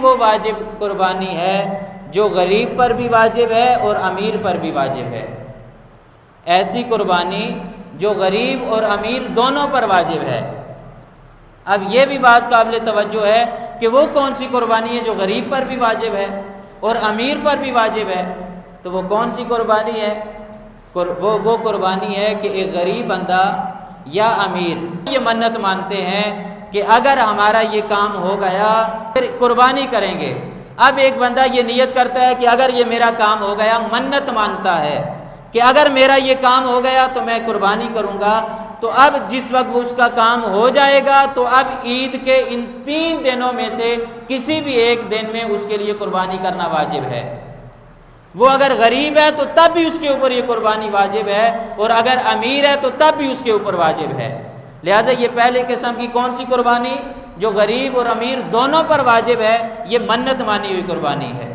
وہ واجب قربانی ہے جو غریب پر بھی واجب ہے اور امیر پر بھی واجب ہے، ایسی قربانی جو غریب اور امیر دونوں پر واجب ہے۔ اب یہ بھی بات قابل توجہ ہے کہ وہ کون سی قربانی ہے جو غریب پر بھی واجب ہے اور امیر پر بھی واجب ہے، تو وہ کون سی قربانی ہے؟ وہ قربانی ہے کہ ایک غریب بندہ یا امیر یہ منت مانتے ہیں کہ اگر ہمارا یہ کام ہو گیا پھر قربانی کریں گے۔ اب ایک بندہ یہ نیت کرتا ہے کہ اگر یہ میرا کام ہو گیا، منت مانتا ہے کہ اگر میرا یہ کام ہو گیا تو میں قربانی کروں گا، تو اب جس وقت اس کا کام ہو جائے گا تو اب عید کے ان 3 دنوں میں سے کسی بھی ایک دن میں اس کے لیے قربانی کرنا واجب ہے۔ وہ اگر غریب ہے تو تب بھی اس کے اوپر یہ قربانی واجب ہے، اور اگر امیر ہے تو تب بھی اس کے اوپر واجب ہے۔ لہٰذا یہ پہلے قسم کی کون سی قربانی جو غریب اور امیر دونوں پر واجب ہے، یہ منت مانی ہوئی قربانی ہے۔